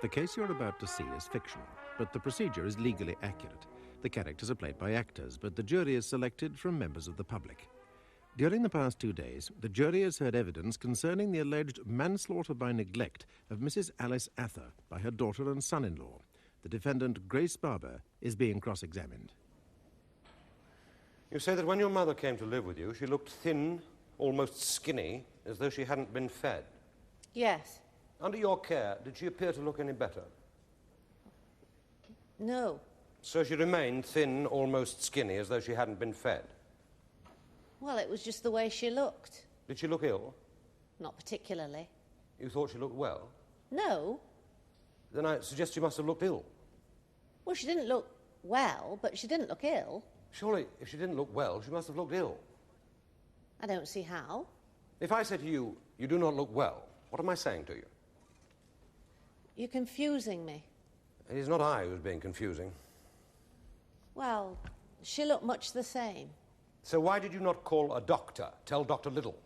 The case you're about to see is fictional, but the procedure is legally accurate. The characters are played by actors, but the jury is selected from members of the public. During the past 2 days, the jury has heard evidence concerning the alleged manslaughter by neglect of Mrs. Alice Atha by her daughter and son-in-law. The defendant, Grace Barber, is being cross-examined. You say that when your mother came to live with you, she looked thin, almost skinny, as though she hadn't been fed. Yes. Under your care, did she appear to look any better? No. So she remained thin, almost skinny, as though she hadn't been fed? Well, it was just the way she looked. Did she look ill? Not particularly. You thought she looked well? No. Then I suggest she must have looked ill. Well, she didn't look well, but she didn't look ill. Surely, if she didn't look well, she must have looked ill. I don't see how. If I say to you, you do not look well, what am I saying to you? You're confusing me. It is not I who's being confusing. Well, she looked much the same. So why did you not call a doctor? Tell Dr. Little.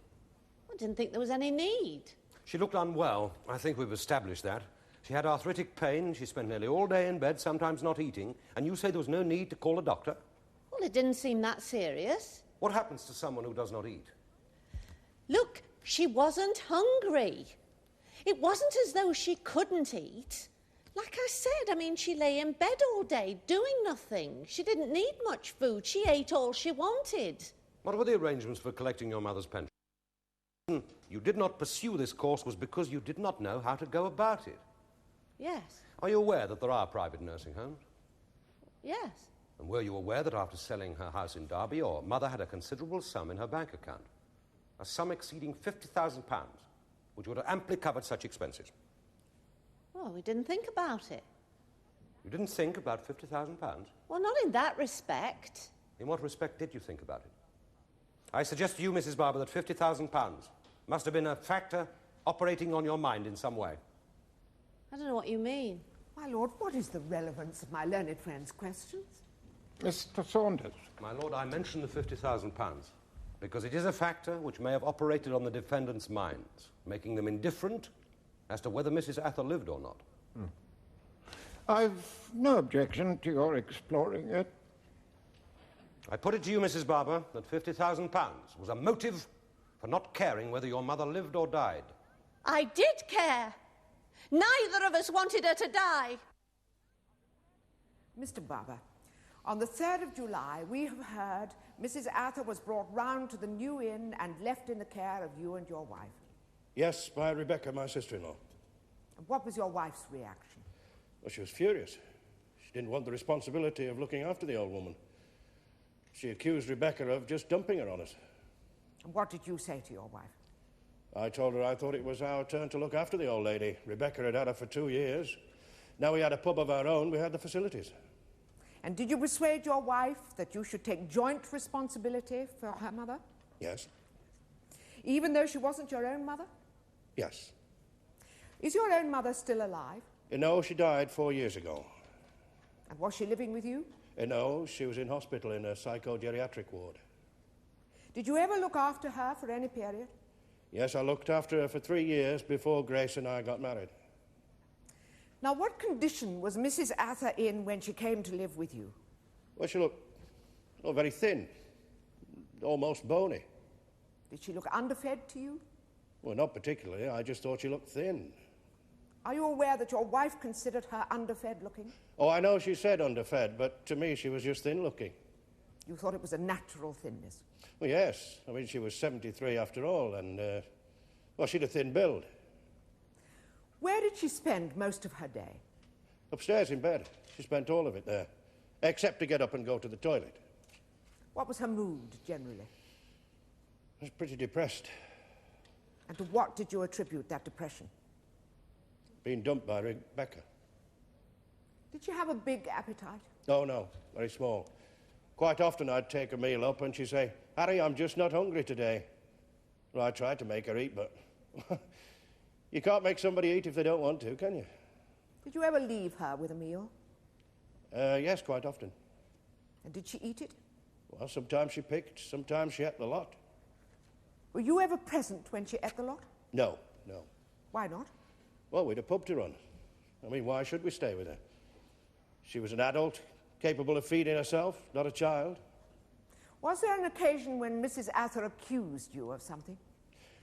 I didn't think there was any need. She looked unwell. I think we've established that. She had arthritic pain. She spent nearly all day in bed, sometimes not eating. And you say there was no need to call a doctor? Well, it didn't seem that serious. What happens to someone who does not eat? Look, she wasn't hungry. It wasn't as though she couldn't eat. Like I said, I mean, she lay in bed all day doing nothing. She didn't need much food. She ate all she wanted. What were the arrangements for collecting your mother's pension? You did not pursue this course was because you did not know how to go about it. Yes. Are you aware that there are private nursing homes? Yes. And were you aware that after selling her house in Derby, your mother had a considerable sum in her bank account? A sum exceeding £50,000, which would have amply covered such expenses. Well, we didn't think about it. You didn't think about £50,000? Well, not in that respect. In what respect did you think about it? I suggest to you, Mrs. Barber, that £50,000 must have been a factor operating on your mind in some way. I don't know what you mean. My lord, what is the relevance of my learned friend's questions? Mr. Saunders. My lord, I mention the £50,000 because it is a factor which may have operated on the defendant's minds, making them indifferent as to whether Mrs. Atha lived or not. I've no objection to your exploring it. I put it to you, Mrs. Barber, that £50,000 was a motive for not caring whether your mother lived or died. I did care. Neither of us wanted her to die. Mr. Barber, on the 3rd of July, we have heard Mrs. Atha was brought round to the New Inn and left in the care of you and your wife. Yes, by Rebecca, my sister-in-law. And what was your wife's reaction? Well, she was furious. She didn't want the responsibility of looking after the old woman. She accused Rebecca of just dumping her on us. And what did you say to your wife? I told her I thought it was our turn to look after the old lady. Rebecca had had her for 2 years. Now we had a pub of our own, we had the facilities. And did you persuade your wife that you should take joint responsibility for her mother? Yes. Even though she wasn't your own mother? Yes. Is your own mother still alive? No, she died 4 years ago. And was she living with you? No, she was in hospital in a psychogeriatric ward. Did you ever look after her for any period? Yes, I looked after her for 3 years before Grace and I got married. Now, what condition was Mrs. Atha in when she came to live with you? Well, she looked very thin, almost bony. Did she look underfed to you? Well, not particularly. I just thought she looked thin. Are you aware that your wife considered her underfed looking? Oh, I know she said underfed, but to me she was just thin looking. You thought it was a natural thinness? Well, yes. I mean, she was 73 after all, and, well, she'd a thin build. Where did she spend most of her day? Upstairs in bed. She spent all of it there, except to get up and go to the toilet. What was her mood, generally? I was pretty depressed. And to what did you attribute that depression? Being dumped by Rebecca. Did she have a big appetite? Oh, no, very small. Quite often I'd take a meal up and she'd say, "Harry, I'm just not hungry today." Well, I tried to make her eat, but you can't make somebody eat if they don't want to, can you? Did you ever leave her with a meal? Yes, quite often. And did she eat it? Well, sometimes she picked, sometimes she ate the lot. Were you ever present when she ate the lot? No, no. Why not? Well, we'd a pub to run. I mean, why should we stay with her? She was an adult, capable of feeding herself, not a child. Was there an occasion when Mrs. Atha accused you of something?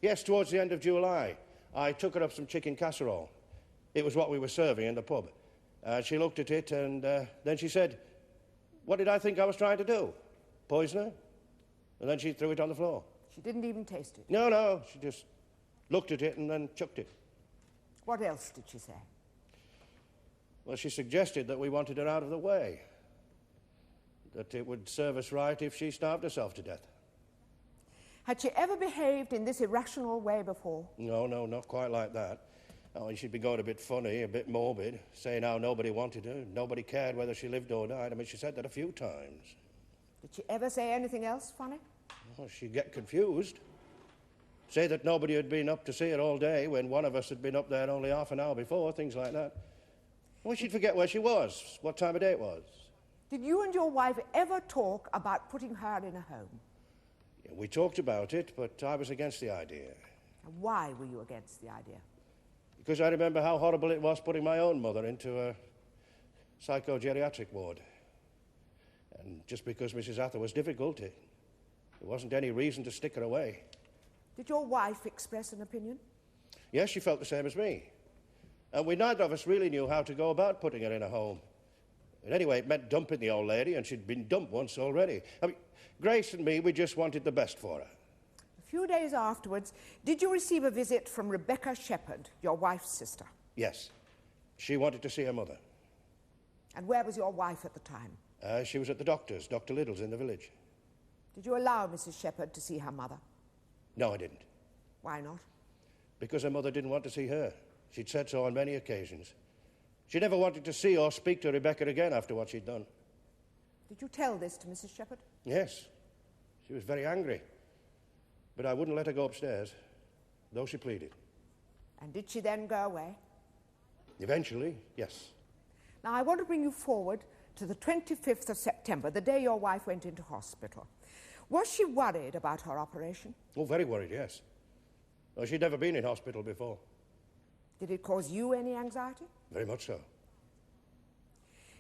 Yes, towards the end of July. I took her up some chicken casserole. It was what we were serving in the pub. She looked at it and then she said, "What did I think I was trying to do? Poison her?" And then she threw it on the floor. She didn't even taste it? No, she just looked at it and then chucked it. What else did she say? Well, she suggested that we wanted her out of the way. That it would serve us right if she starved herself to death. Had she ever behaved in this irrational way before? No, not quite like that. Oh, she'd be going a bit funny, a bit morbid, saying how nobody wanted her, nobody cared whether she lived or died. I mean, she said that a few times. Did she ever say anything else funny? Oh, she'd get confused. Say that nobody had been up to see her all day when one of us had been up there only half an hour before, things like that. Well, she'd forget where she was, what time of day it was. Did you and your wife ever talk about putting her in a home? Yeah, we talked about it, but I was against the idea. And why were you against the idea? Because I remember how horrible it was putting my own mother into a psychogeriatric ward. And just because Mrs. Atha was difficult, there wasn't any reason to stick her away. Did your wife express an opinion? Yes, she felt the same as me. And we neither of us really knew how to go about putting her in a home. And anyway, it meant dumping the old lady, and she'd been dumped once already. I mean, Grace and me, we just wanted the best for her. A few days afterwards, did you receive a visit from Rebecca Shepherd, your wife's sister? Yes. She wanted to see her mother. And where was your wife at the time? She was at the doctor's, Dr. Little's in the village. Did you allow Mrs. Shepherd to see her mother? No, I didn't. Why not? Because her mother didn't want to see her. She'd said so on many occasions. She never wanted to see or speak to Rebecca again after what she'd done. Did you tell this to Mrs. Shepherd? Yes. She was very angry. But I wouldn't let her go upstairs, though she pleaded. And did she then go away? Eventually, yes. Now, I want to bring you forward to the 25th of September, the day your wife went into hospital. Was she worried about her operation? Oh, very worried, yes. Oh, she'd never been in hospital before. Did it cause you any anxiety? Very much so.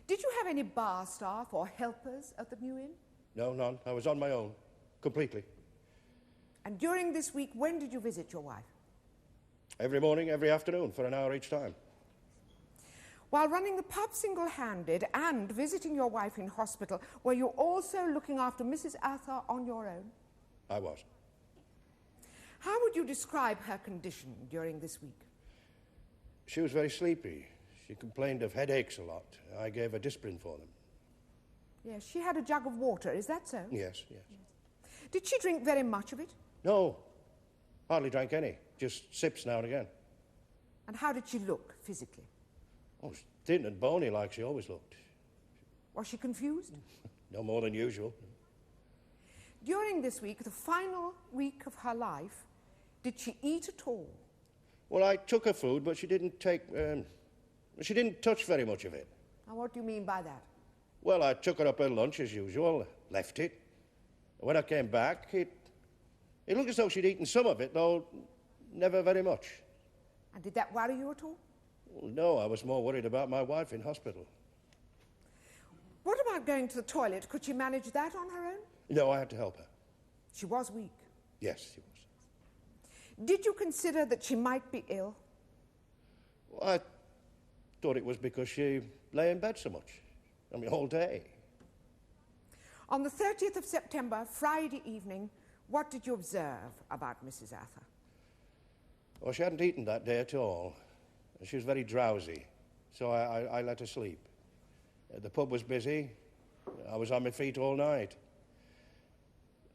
Did you have any bar staff or helpers at the New Inn? No, none. I was on my own, completely. And during this week, when did you visit your wife? Every morning, every afternoon, for an hour each time. While running the pub single-handed and visiting your wife in hospital, were you also looking after Mrs. Atha on your own? I was. How would you describe her condition during this week? She was very sleepy. She complained of headaches a lot. I gave her Disprin for them. Yes, she had a jug of water, is that so? Yes. Did she drink very much of it? No, hardly drank any. Just sips now and again. And how did she look physically? Oh, thin and bony like she always looked. Was she confused? No more than usual. During this week, the final week of her life, did she eat at all? Well, I took her food, but she didn't she didn't touch very much of it. Now, what do you mean by that? Well, I took her up her lunch as usual, left it. When I came back, it looked as though she'd eaten some of it, though never very much. And did that worry you at all? Well, no, I was more worried about my wife in hospital. What about going to the toilet? Could she manage that on her own? No, I had to help her. She was weak. Yes, she was. Did you consider that she might be ill? Well, I thought it was because she lay in bed so much. I mean, all day. On the 30th of September, Friday evening, what did you observe about Mrs. Atha? Well, she hadn't eaten that day at all. She was very drowsy, so I let her sleep. The pub was busy. I was on my feet all night.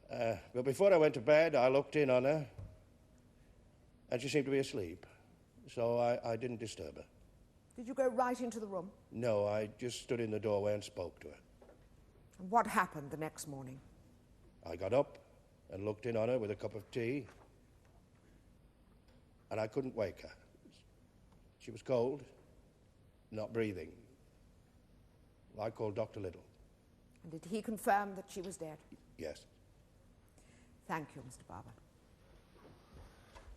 But before I went to bed, I looked in on her, and she seemed to be asleep, so I didn't disturb her. Did you go right into the room? No, I just stood in the doorway and spoke to her. And what happened the next morning? I got up and looked in on her with a cup of tea, and I couldn't wake her. She was cold, not breathing. I called Dr. Little. And did he confirm that she was dead? Yes. Thank you, Mr. Barber.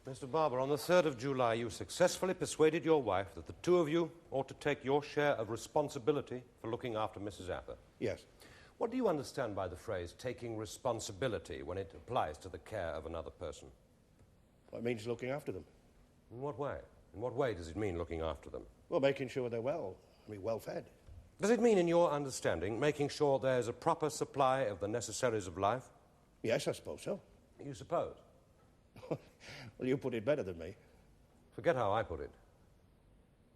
Mr. Barber, on the 3rd of July, you successfully persuaded your wife that the two of you ought to take your share of responsibility for looking after Mrs. Atha. Yes. What do you understand by the phrase taking responsibility when it applies to the care of another person? Well, it means looking after them. In what way? In what way does it mean looking after them? Well, making sure they're well-fed. Does it mean, in your understanding, making sure there's a proper supply of the necessaries of life? Yes, I suppose so. You suppose? Well, you put it better than me. Forget how I put it.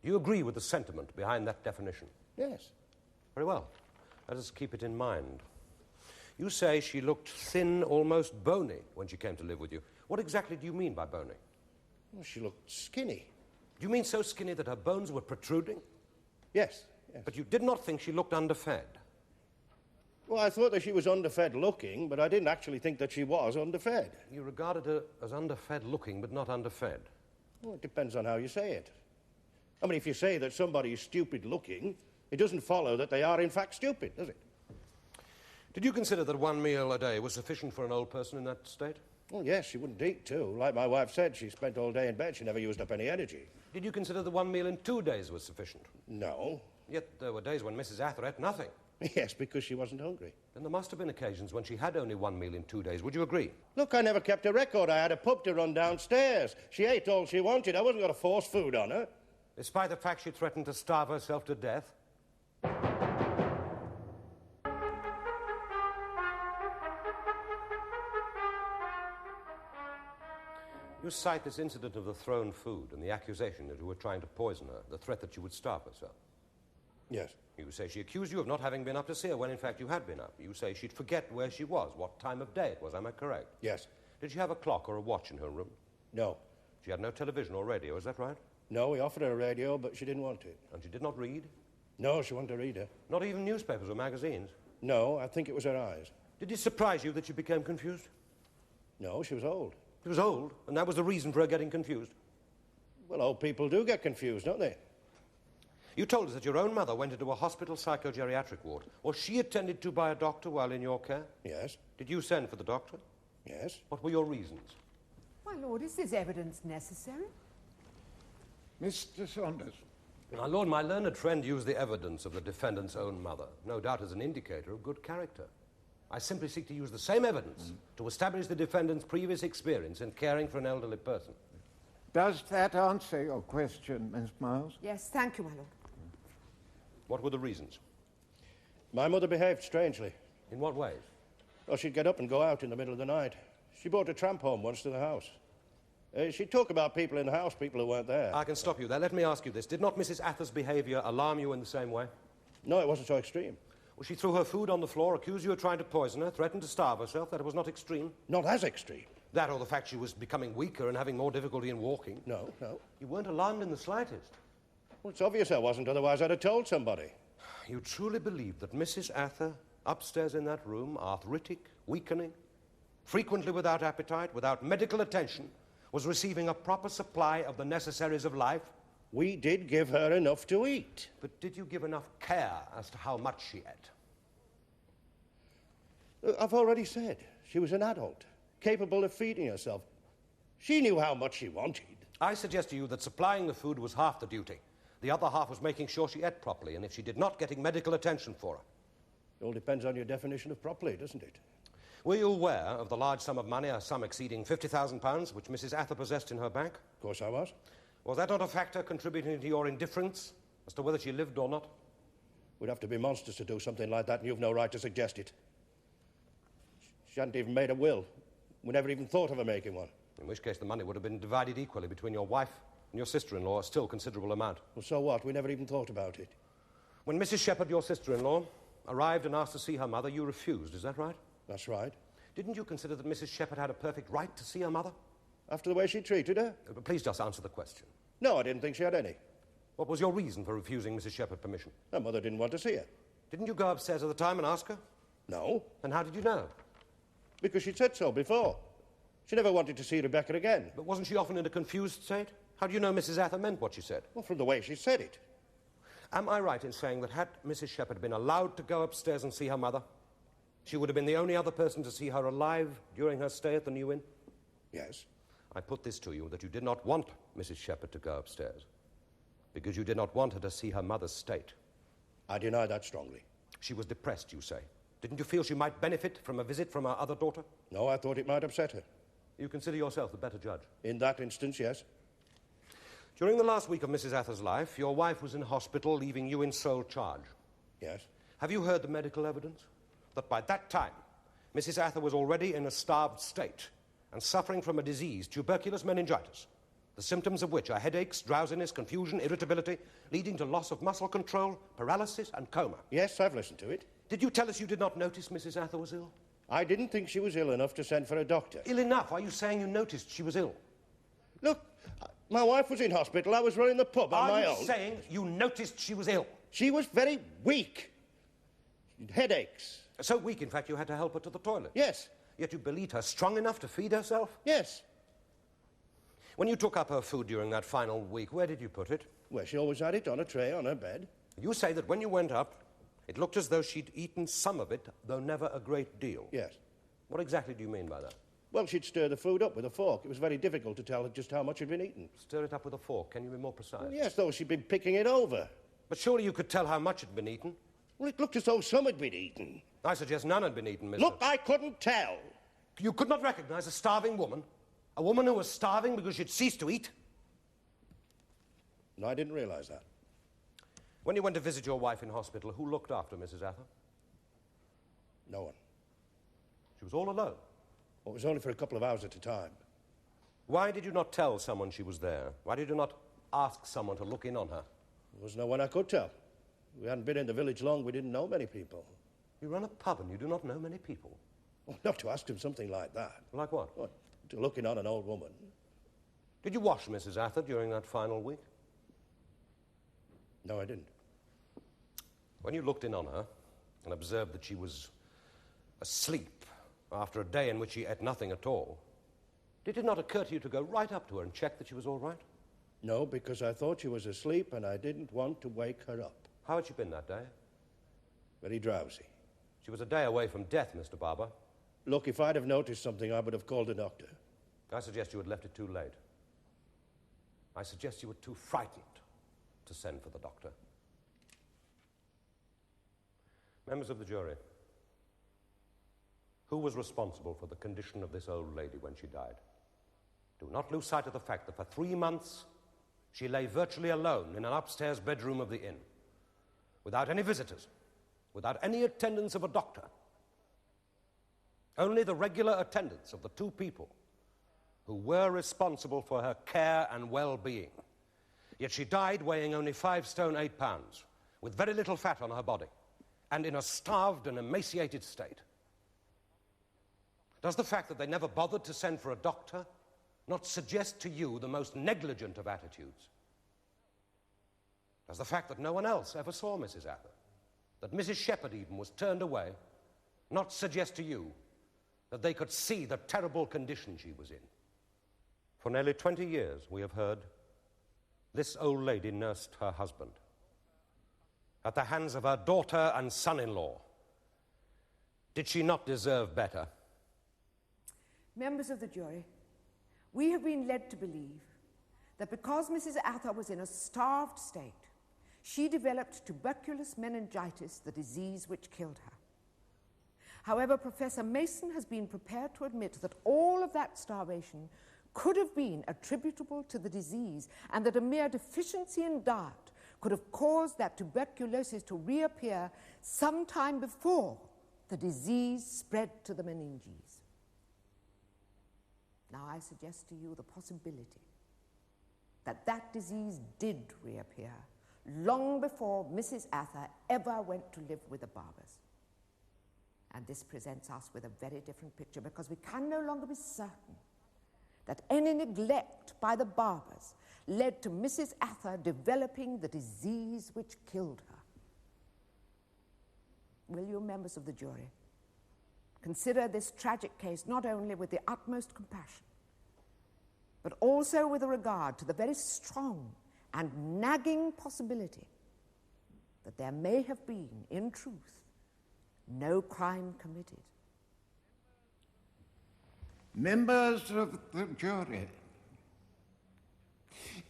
Do you agree with the sentiment behind that definition? Yes. Very well. Let us keep it in mind. You say she looked thin, almost bony, when she came to live with you. What exactly do you mean by bony? Well, she looked skinny. Do you mean so skinny that her bones were protruding? Yes, yes. But you did not think she looked underfed? Well, I thought that she was underfed looking, but I didn't actually think that she was underfed. You regarded her as underfed looking, but not underfed? Well, it depends on how you say it. I mean, if you say that somebody is stupid looking, it doesn't follow that they are in fact stupid, does it? Did you consider that one meal a day was sufficient for an old person in that state? Well, yes, she wouldn't eat, too. Like my wife said, she spent all day in bed. She never used up any energy. Did you consider that one meal in 2 days was sufficient? No. Yet there were days when Mrs. Atha ate nothing. Yes, because she wasn't hungry. Then there must have been occasions when she had only one meal in 2 days. Would you agree? Look, I never kept a record. I had a pub to run downstairs. She ate all she wanted. I wasn't going to force food on her. Despite the fact she threatened to starve herself to death? You cite this incident of the thrown food and the accusation that you were trying to poison her, the threat that she would starve herself. Yes. You say she accused you of not having been up to see her when in fact you had been up. You say she'd forget where she was, what time of day it was. Am I correct? Yes. Did she have a clock or a watch in her room? No. She had no television or radio, is that right? No, we offered her a radio, but she didn't want it. And she did not read? No, she wanted to read it. Not even newspapers or magazines? No, I think it was her eyes. Did it surprise you that she became confused? No, she was old. She was old, and that was the reason for her getting confused? Well, old people do get confused, don't they? You told us that your own mother went into a hospital psychogeriatric ward. Was she attended to by a doctor while in your care? Yes. Did you send for the doctor? Yes. What were your reasons? My lord, is this evidence necessary? Mr. Saunders. My lord, my learned friend used the evidence of the defendant's own mother, no doubt as an indicator of good character. I simply seek to use the same evidence to establish the defendant's previous experience in caring for an elderly person. Does that answer your question, Miss Miles? Yes, thank you, my lord. What were the reasons? My mother behaved strangely. In what ways? Well, she'd get up and go out in the middle of the night. She brought a tramp home once to the house. She'd talk about people in the house, people who weren't there. I can stop you there. Let me ask you this. Did not Mrs. Atha's behaviour alarm you in the same way? No, it wasn't so extreme. Well, she threw her food on the floor, accused you of trying to poison her, threatened to starve herself. That it was not extreme? Not as extreme. That or the fact she was becoming weaker and having more difficulty in walking? No, no. You weren't alarmed in the slightest. Well, it's obvious I wasn't, otherwise I'd have told somebody. You truly believe that Mrs. Atha, upstairs in that room, arthritic, weakening, frequently without appetite, without medical attention, was receiving a proper supply of the necessaries of life? We did give her enough to eat. But did you give enough care as to how much she ate? I've already said, she was an adult, capable of feeding herself. She knew how much she wanted. I suggest to you that supplying the food was half the duty. The other half was making sure she ate properly, and if she did not, getting medical attention for her. It all depends on your definition of properly, doesn't it? Were you aware of the large sum of money, a sum exceeding £50,000, which Mrs. Atha possessed in her bank? Of course I was. Was that not a factor contributing to your indifference as to whether she lived or not? We'd have to be monsters to do something like that, and you've no right to suggest it. She hadn't even made a will. We never even thought of her making one. In which case the money would have been divided equally between your wife and your sister-in-law, a still considerable amount. Well, so what? We never even thought about it. When Mrs. Shepherd, your sister-in-law, arrived and asked to see her mother, you refused, is that right? That's right. Didn't you consider that Mrs. Shepherd had a perfect right to see her mother? After the way she treated her? But please just answer the question. No, I didn't think she had any. What was your reason for refusing Mrs. Shepherd permission? Her mother didn't want to see her. Didn't you go upstairs at the time and ask her? No, Then how did you know? because she'd said so before. She never wanted to see Rebecca again. But wasn't she often in a confused state? How do you know Mrs. Atha meant what she said? Well, from the way she said it. Am I right in saying that had Mrs. Shepherd been allowed to go upstairs and see her mother, she would have been the only other person to see her alive during her stay at the New Inn? Yes. I put this to you that you did not want Mrs. Shepherd to go upstairs because you did not want her to see her mother's state. I deny that strongly. She was depressed, you say. Didn't you feel she might benefit from a visit from her other daughter? No, I thought it might upset her. You consider yourself the better judge? In that instance, yes. During the last week of Mrs. Atha's life, your wife was in hospital, leaving you in sole charge. Yes. Have you heard the medical evidence? That by that time, Mrs. Atha was already in a starved state and suffering from a disease, tuberculous meningitis, the symptoms of which are headaches, drowsiness, confusion, irritability, leading to loss of muscle control, paralysis, and coma. Yes, I've listened to it. Did you tell us you did not notice Mrs. Atha was ill? I didn't think she was ill enough to send for a doctor. Ill enough? Are you saying you noticed she was ill? Look, my wife was in hospital. I was running the pub on my own. Are you saying you noticed she was ill? She was very weak. Headaches. So weak, in fact, you had to help her to the toilet? Yes. Yet you believed her strong enough to feed herself? Yes. When you took up her food during that final week, where did you put it? Well, she always had it on a tray on her bed. You say that when you went up, it looked as though she'd eaten some of it, though never a great deal. Yes. What exactly do you mean by that? Well, she'd stir the food up with a fork. It was very difficult to tell just how much had been eaten. Stir it up with a fork. Can you be more precise? Well, yes, though she'd been picking it over. But surely you could tell how much had been eaten. Well, it looked as though some had been eaten. I suggest none had been eaten, Mr. Look, I couldn't tell. You could not recognize a starving woman? A woman who was starving because she'd ceased to eat? No, I didn't realize that. When you went to visit your wife in hospital, who looked after Mrs. Atha? No one. She was all alone. Well, it was only for a couple of hours at a time. Why did you not tell someone she was there? Why did you not ask someone to look in on her? There was no one I could tell. We hadn't been in the village long. We didn't know many people. You run a pub and you do not know many people? Well, not to ask him something like that. Like what? What? To look in on an old woman. Did you wash Mrs. Atha during that final week? No, I didn't. When you looked in on her and observed that she was asleep after a day in which she ate nothing at all, did it not occur to you to go right up to her and check that she was all right? No, because I thought she was asleep and I didn't want to wake her up. How had she been that day? Very drowsy. She was a day away from death, Mr. Barber. Look, if I'd have noticed something, I would have called a doctor. I suggest you had left it too late. I suggest you were too frightened to send for the doctor. Members of the jury, who was responsible for the condition of this old lady when she died? Do not lose sight of the fact that for 3 months she lay virtually alone in an upstairs bedroom of the inn, without any visitors, without any attendance of a doctor. Only the regular attendance of the two people who were responsible for her care and well-being. Yet she died weighing only 5 stone 8 pounds, with very little fat on her body, and in a starved and emaciated state. Does the fact that they never bothered to send for a doctor not suggest to you the most negligent of attitudes? Does the fact that no one else ever saw Mrs. Atha, that Mrs. Shepherd even was turned away, not suggest to you that they could see the terrible condition she was in? For nearly 20 years, we have heard, this old lady nursed her husband at the hands of her daughter and son-in-law. Did she not deserve better? Members of the jury, we have been led to believe that because Mrs. Atha was in a starved state, she developed tuberculous meningitis, the disease which killed her. However, Professor Mason has been prepared to admit that all of that starvation could have been attributable to the disease, and that a mere deficiency in diet could have caused that tuberculosis to reappear sometime before the disease spread to the meninges. Now I suggest to you the possibility that that disease did reappear long before Mrs. Atha ever went to live with the Barbers. And this presents us with a very different picture, because we can no longer be certain that any neglect by the Barbers led to Mrs. Atha developing the disease which killed her. Will you, members of the jury, consider this tragic case not only with the utmost compassion, but also with a regard to the very strong and nagging possibility that there may have been, in truth, no crime committed? Members of the jury,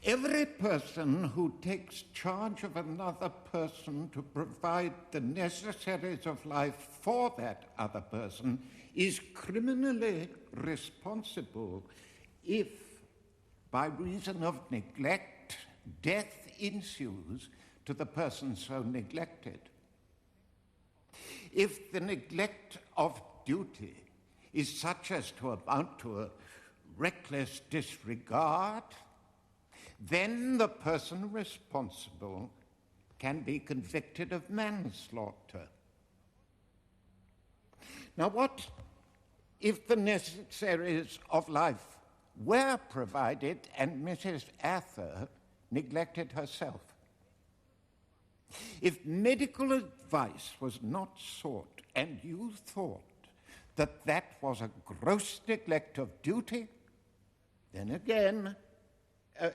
Every person who takes charge of another person to provide the necessaries of life for that other person is criminally responsible if, by reason of neglect, death ensues to the person so neglected. If the neglect of duty is such as to amount to a reckless disregard, then the person responsible can be convicted of manslaughter. Now, what if the necessaries of life were provided and Mrs. Atha neglected herself? If medical advice was not sought and you thought that that was a gross neglect of duty, then again,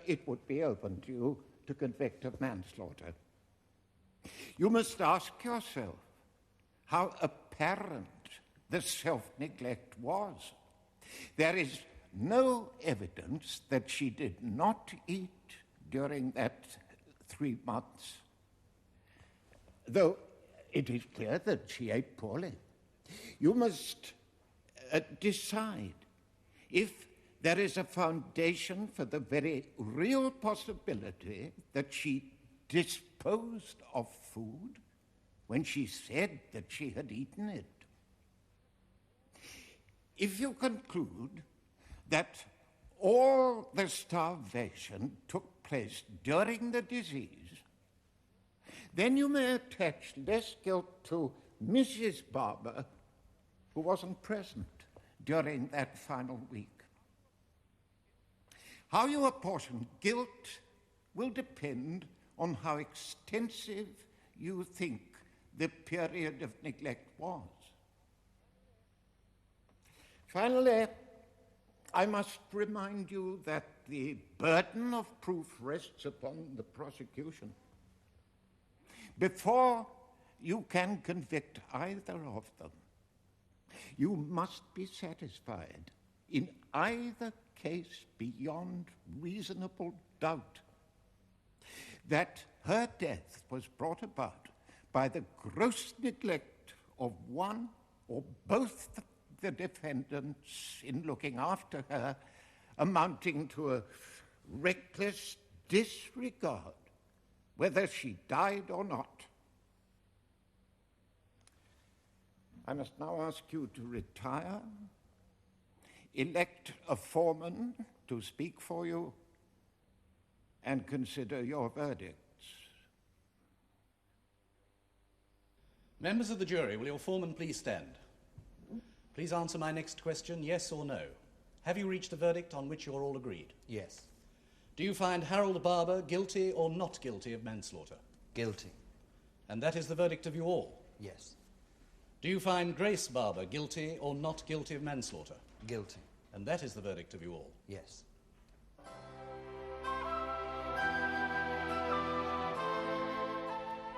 it would be open to you to convict of manslaughter. You must ask yourself how apparent the self-neglect was. There is no evidence that she did not eat during that 3 months, though it is clear that she ate poorly. You must decide if there is a foundation for the very real possibility that she disposed of food when she said that she had eaten it. If you conclude that all the starvation took place during the disease, then you may attach less guilt to Mrs. Barber, who wasn't present during that final week. How you apportion guilt will depend on how extensive you think the period of neglect was. Finally, I must remind you that the burden of proof rests upon the prosecution. Before you can convict either of them, you must be satisfied in either case beyond reasonable doubt that her death was brought about by the gross neglect of one or both the defendants in looking after her, amounting to a reckless disregard, whether she died or not. I must now ask you to retire, elect a foreman to speak for you, and consider your verdicts. Members of the jury, will your foreman please stand? Please answer my next question, yes or no. Have you reached a verdict on which you're all agreed? Yes. Do you find Harold Barber guilty or not guilty of manslaughter? Guilty. And that is the verdict of you all? Yes. Do you find Grace Barber guilty or not guilty of manslaughter? Guilty. And that is the verdict of you all? Yes.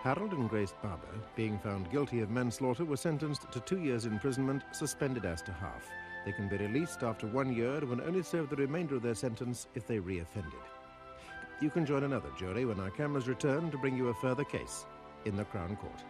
Harold and Grace Barber, being found guilty of manslaughter, were sentenced to 2 years' imprisonment, suspended as to half. They can be released after 1 year and will only serve the remainder of their sentence if they re-offended. You can join another jury when our cameras return to bring you a further case in the Crown Court.